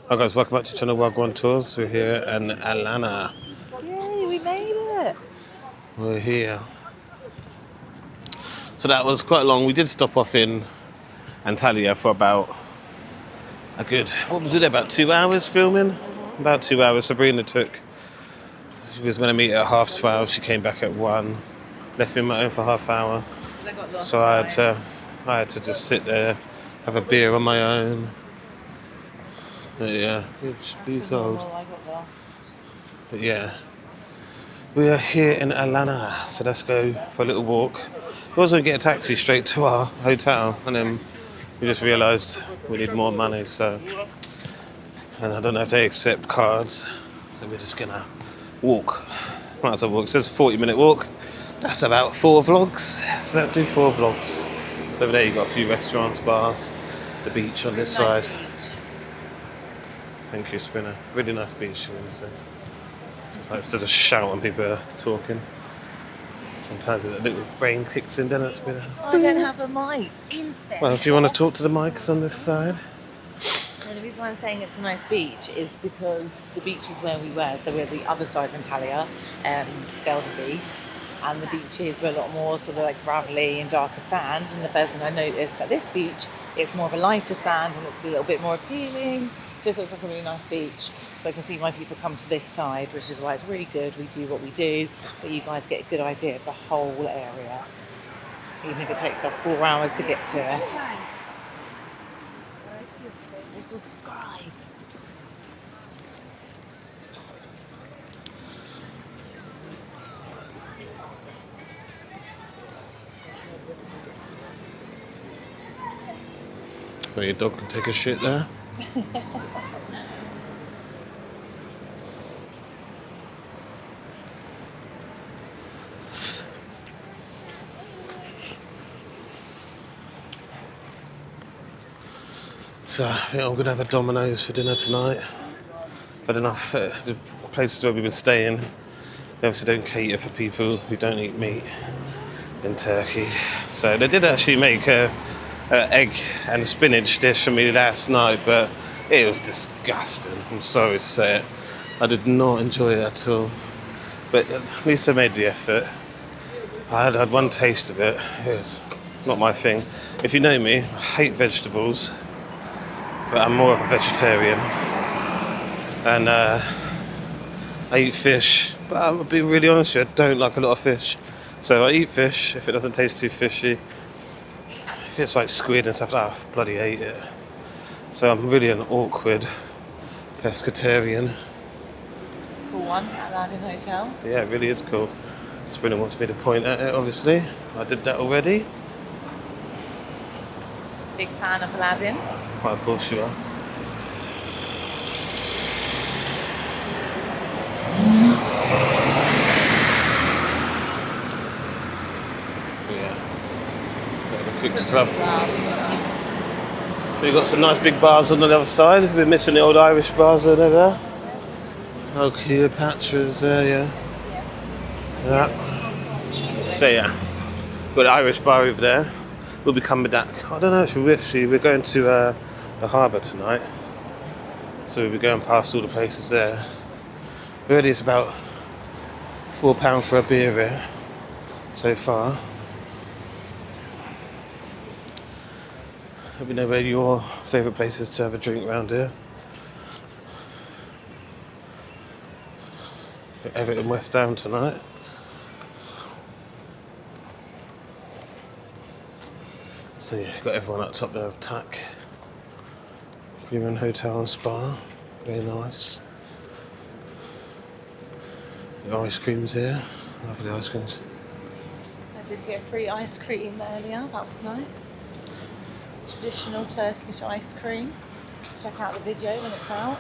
Hi guys, welcome back to Channel Wagwan Tours. We're here in Alanya. Yay, we made it! We're here. So that was quite long. We did stop off in Antalya for about what was it, about 2 hours filming? About 2 hours. Sabrina she was going to meet at 12:30. She came back at 1. Left me on my own for half hour. I got lost. So I had to just sit there, have a beer on my own. But yeah, it's be sold. I got lost. But yeah. We are here in Alanya, so let's go for a little walk. We was going to get a taxi straight to our hotel, and then we just realised we need more money, so... And I don't know if they accept cards, so we're just going to walk. Might as well walk. It says 40-minute walk. That's about 4 vlogs, so let's do 4 vlogs. So over there you've got a few restaurants, bars, the beach on this side. Beach. Thank you, Spinner. Really nice beach, it says. It's like instead of shout when people are talking. Sometimes a little brain kicks in, doesn't it, Spinner? I don't have a mic. Well, if you want to talk to the mic, it's on this side. And the reason why I'm saying it's a nice beach is because the beach is where we were. So we're the other side of Antalya, Gelderby. And the beaches were a lot more sort of like gravelly and darker sand. And the first thing I noticed at this beach, it's more of a lighter sand and looks a little bit more appealing. Just looks like a really nice beach. So I can see why people come to this side, which is why it's really good. We do what we do, so you guys get a good idea of the whole area. Even if it takes us 4 hours to get to it. So subscribe. Well, your dog can take a shit there. So I think I'm going to have a Domino's for dinner tonight. But enough, the places where we've been staying, they obviously don't cater for people who don't eat meat in Turkey. So they did actually make a egg and spinach dish for me last night, but it was disgusting. I'm sorry to say it. I did not enjoy it at all. But at least I made the effort. I had one taste of it. It was not my thing. If you know me, I hate vegetables. But I'm more of a vegetarian, and I eat fish, but I'm being really honest with you, I don't like a lot of fish. So I eat fish if it doesn't taste too fishy. If it's like squid and stuff, I bloody hate it. So I'm really an awkward pescatarian. Cool one at Aladdin Hotel. Yeah, it really is cool. Spinner wants me to point at it, obviously. I did that already. Big fan of Aladdin. Well, of course you are. Yeah. Got the Cooks Club. So you've got some nice big bars on the other side. We're missing the old Irish bars over there. Oh, Cleopatra's there, yeah. Yeah. So yeah, got the Irish bar over there. We'll be coming back. I don't know actually, we're going to the harbour tonight. So we'll be going past all the places there. Really, it's about £4 for a beer here so far. Let me know where your favourite places to have a drink around here. Everton West Ham tonight. So yeah, got everyone up top there of TAC. Premium Hotel and Spa. Very nice. The ice cream's here. Lovely ice creams. I did get free ice cream earlier, that was nice. Traditional Turkish ice cream. Check out the video when it's out.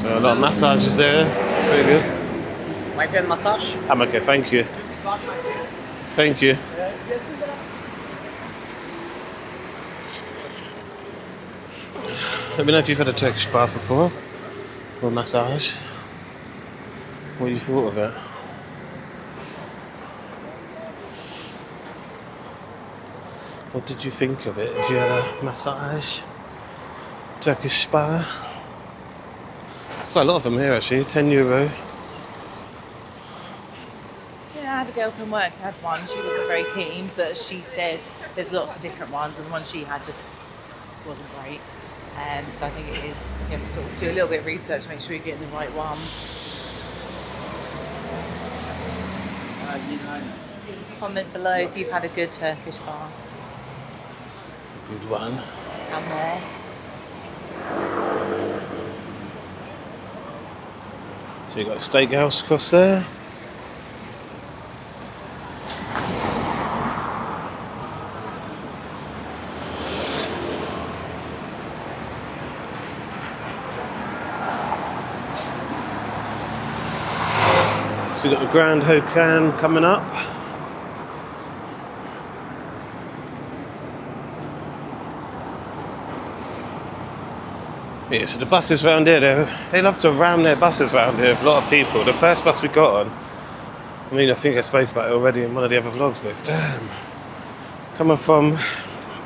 So a lot of massages there. Very good. My friend massage. I'm okay, thank you. Thank you. Let me know if you've had a Turkish bath before, or massage. What you thought of it? What did you think of it? If you had a massage, Turkish spa? Quite a lot of them here actually, €10. Yeah, I had a girl from work who had one. She wasn't very keen, but she said there's lots of different ones, and the one she had just wasn't great. So I think it is, you have to sort of do a little bit of research, make sure you're getting the right one. Comment below if you've had a good Turkish bath. Good one. And where. So you've got a steakhouse across there. So you've got the Grand Hokan coming up. Yeah, so the buses round here, they love to ram their buses round here with a lot of people. The first bus we got on, I mean, I think I spoke about it already in one of the other vlogs, but damn. Coming from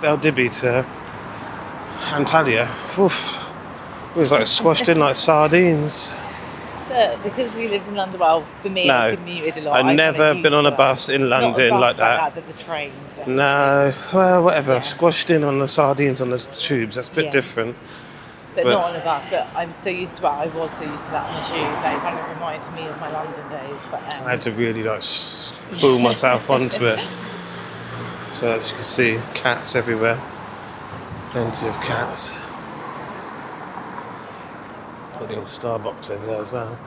Beldibi to Antalya, oof, we was like squashed in like sardines. But because we lived in London, well, for me, No, I commuted a lot. I've never been on a bus in London Not a like bus that. But the trains, definitely. No, well, whatever. Yeah. Squashed in on the sardines on the tubes. That's a bit Yeah. different. But not on a bus. But I'm so used to it. I was so used to that on the tube. That it kind of reminded me of my London days. But I had to really like pull myself onto it. So as you can see, cats everywhere. Plenty of cats. Got the old Starbucks over there as well.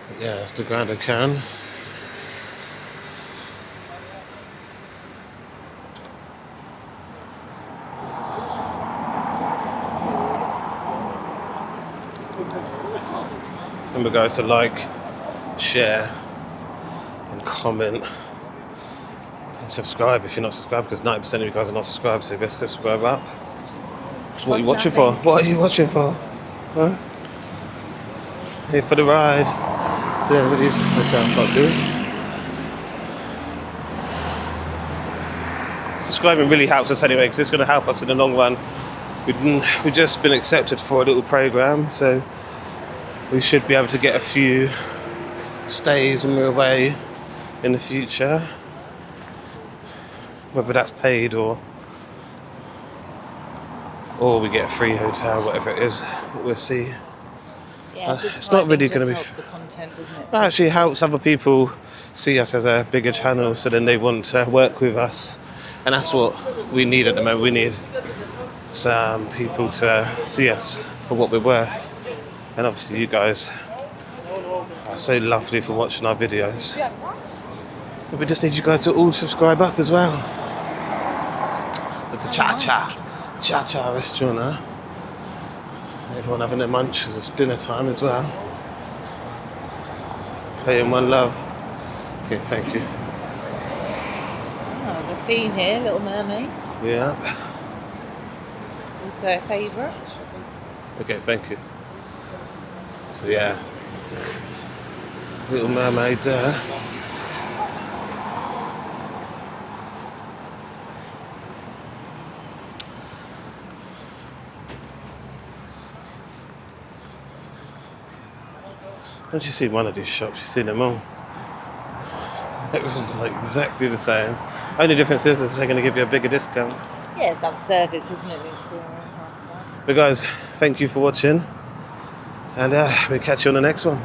But yeah, it's the Grand Hokan. Remember guys to like, share and comment and subscribe if you're not subscribed, because 90% of you guys are not subscribed, so best subscribe up. So what are you watching for? What are you watching for? Huh? Here for the ride. So everybody's hotel do. Subscribing really helps us anyway, because it's going to help us in the long run. We've just been accepted for a little program, so we should be able to get a few stays when we're away in the future, whether that's paid or we get a free hotel, whatever it is, we'll see. yeah, It's not really going to be. helps the content, doesn't it? It actually helps other people see us as a bigger channel, so then they want to work with us, and that's what we need at the moment. We need some people to see us for what we're worth. And obviously you guys are so lovely for watching our videos. But we just need you guys to all subscribe up as well. It's a cha-cha restaurant, huh? Everyone having their munches, it's dinner time as well. Playing One Love. Okay, thank you. Oh, there's a theme here, Little Mermaid. Yeah. Also a favourite. Okay, thank you. So yeah, Little Mermaid there. Once you've seen one of these shops, you've seen them all. Everything's like exactly the same. Only difference is they're going to give you a bigger discount. Yeah, it's about the service, isn't it? The experience after that. But guys, thank you for watching. And we'll catch you on the next one.